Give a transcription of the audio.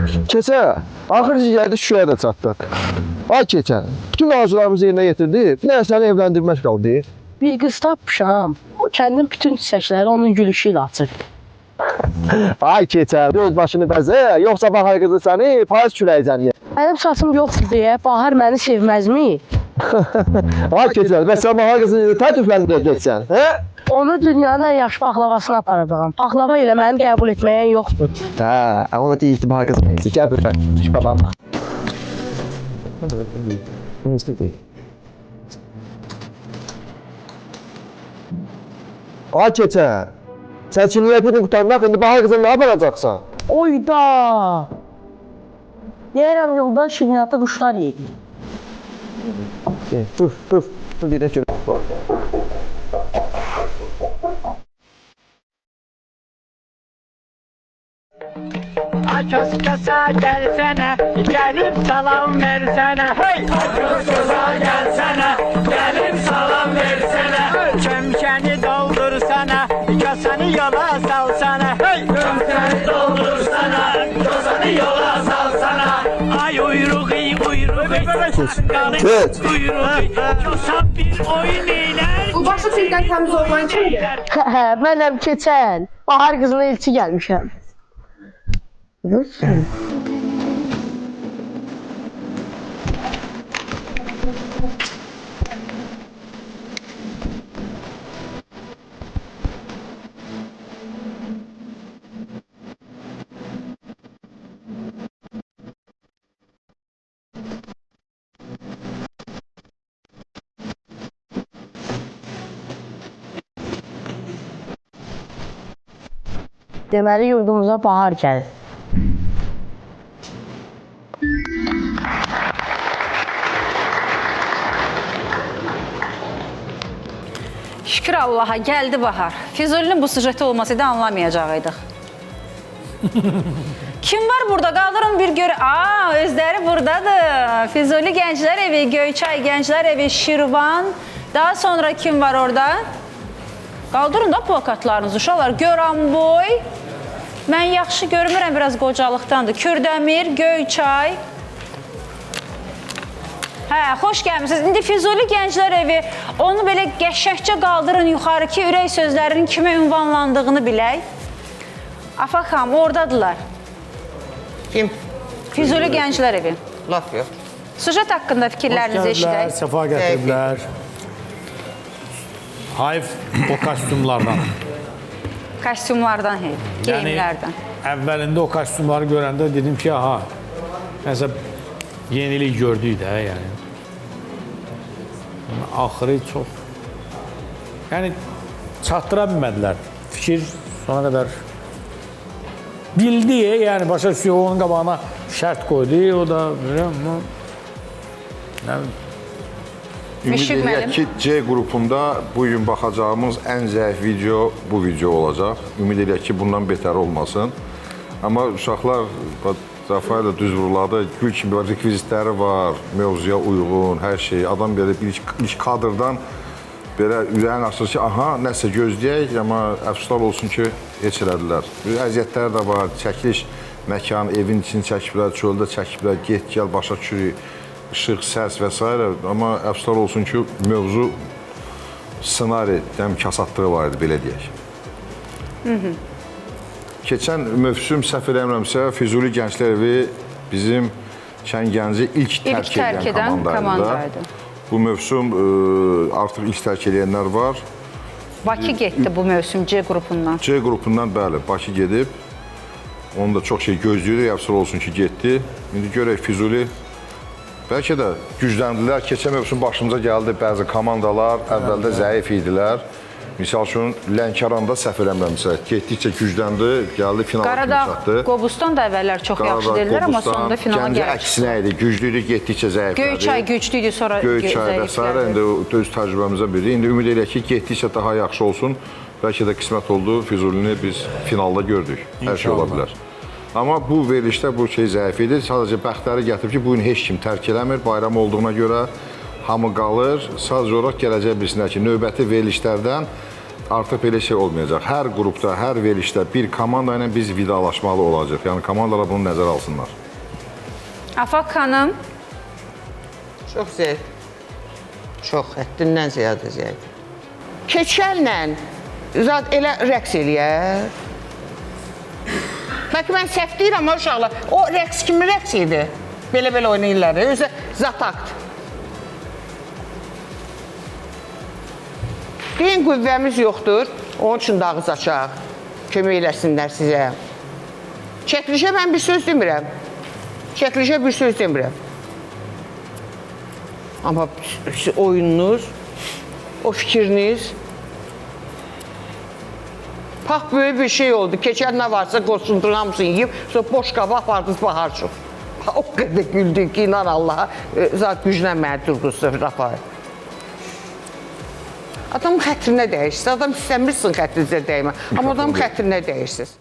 Keçə, axırıncı gəldi Şuşaya da çatdıq. Ay keçə, bütün arzularımızı yerinə yetirdik. Bir dənə səni evləndirmək qaldı. Bir qız tapmışam. O kəndin bütün çiçəkləri onun gülüşü ilə açır. Ay keçə, göz başını bəzə, yoxsa Bahar qızı səni payız küləyəcən yer. Mənim saçım yoxdur deyə Bahar məni sevməzmi? Ay keçə, bəs sən Bahar qızı təklifləndirəcəksən, hə? Onu dünyanın ən yaxşı paxlavasına aparacağam. Paxlava ilə məni qəbul etməyən yoxdur. Hə, ona deyildi Bahar qızı neyse. Gəl bir düş babamla. Ay keçə, sən çinliyyətini qutarmaq, indi Bahar qızını nə aparacaqsan? Oyda! Deyərəm yolda şirinatı quşlar yeyir. Dur, bir də görək. Açız kasa gelsene, gelip salam versene. Hey! Açız kasa gelsene, gelip salam versene. Çömşeni doldursana, kasanı yola salsana. Hey! Çömşeni doldursana, kasanı yola salsana. Ay uyruğu, sarkalı uyruğu, kasap bir oyun eyler. Bu başa sizdən təmiz olman kimdir? Mənəm keçən. Bahar qızına elçi gəlmişəm. Görürsün? Deməli yurdumuza bahar gəlir. Şükür Allaha, gəldi bahar. Füzulinin bu sujeti olmasaydı anlamayacaktıq. Kim var burada? Qaldırın bir görə... Özləri buradadır. Füzuli Gənclər Evi, Göyçay Gənclər Evi, Şirvan. Daha sonra kim var orada? Qaldırın da plakatlarınızı, uşaqlar. Göranboy. Mən yaxşı görmürəm, biraz qocalıqdandır. Kürdəmir, Göyçay. Hə, xoş gəlmişsiniz. İndi Füzuli Gənclər Evi, onu belə qəşəngcə qaldırın yuxarı ki, ürək sözlərinin kimə ünvanlandığını bilək. Afaq xanım, oradadırlar. Kim? Füzuli Gənclər Evi. Laf yox. Sujet haqqında fikirlərinizi eşidək. Səfa gətiriblər. Hayf o kostyumlardan. Kostyumlardan, geyimlərdən. Əvvəlində o kostyumları görəndə dedim ki, aha, nəsə yenilik gördük də, yəni. Axırı çox, yəni çatdıra bilmədilər. Fikir sona qədər bildi, yəni başa düşüyor, onun qabağına şərt qoydu, o da Ümid edək ki, C qrupunda bugün baxacağımız ən zəif video bu video olacaq. Ümid edək ki, bundan betər olmasın. Amma uşaqlar, Rafael da düz vuruladı, gül kimi rekvizitləri var, mövzuya uyğun, hər şey. Adam belə ilk kadrdan belə ürəyin açır ki, aha, nəsə gözləyək, amma əfsuslar olsun ki, heç elədilər. Əziyyətlər də var, çəkiliş məkanı, evin içini çəkiblər, çöldə çəkiblər, get, gəl, başa düşürük. Işıq, səs və s. Amma əfsuslar olsun ki, mövzu ssenari, kasatlığı var idi, belə deyək. Keçən mövsüm səhv eləmirəmsə, Füzuli Gənclər Evi bizim Kəngənci ilk tərk edən komandaydı. Bu mövsüm artıq ilk tərk edənlər var. Bakı getdi bu mövsüm C qrupundan. C qrupundan, bəli, Bakı gedib. Onu da çox şey gözləyirdik, əfsuslar olsun ki, getdi. İndi görək Füzuli. Bəlkə də gücləndilər. Keçən mövsüm başımıza gəldi bəzi komandalar, əvvəldə zəif idilər. Misal üçün, Lənkəranda səhv eləmirəmsə, getdikcə gücləndi, gəldi finala kimi çatdı. Qaradağ, Qobustan da əvvəllər çox yaxşı deyirlər, amma sonunda finala gəlir. Gəncə əksinə idi, güclüydü, getdikcə zəiflədi. Göyçay güclüydü, sonra Göyçay və s. İndi öz təcrübəmizə biri. İndi ümid edək ki, getdikcə daha yaxşı olsun. Bəlkə də qismət oldu, Füzulini biz finalda gördük. Hər şey ola bilər. Amma bu verilişdə bu şey zəif idi. Sadəcə bəxtləri gətirib ki, bugün heç kim tərk eləmir. Bayram olduğuna görə hamı qalır. Sadəcə olaraq gələcək bilsinlər ki, növbəti verilişlərdən artıq belə şey olmayacaq. Hər qrupda, hər verilişdə bir komanda ilə biz vidalaşmalı olacaq. Yəni komandalar bunu nəzərə alsınlar. Afaq xanım, Çox zəif. Çox, həddindən ziyadə zəif. Keçəllə zat elə rəqs eləyər. Bəlkə mən səhv deyirəm uşaqlar. O rəqs kimi rəqs idi. Belə-belə oynayırlar. Özü zat akt. Deyin qüvvəmiz yoxdur. Onun üçün də ağız açaq. Kömək eləsinlər sizə. Çəkilişə mən bir söz demirəm. Çəkilişə bir söz demirəm. Amma oyununuz, o fikriniz pax böyük bir şey oldu. Keçən nə varsa qoşundurun hamısını yiyib, sonra boş qaba apardınız bahar çox. O qədər güldük ki, inan Allaha, zat güclə məni durğuzdu Rafael. Adamın xətrinə dəyişsiniz. Adam istəmirsin xətrinizə dəymə. Amma adamın xətrinə dəyişsiniz.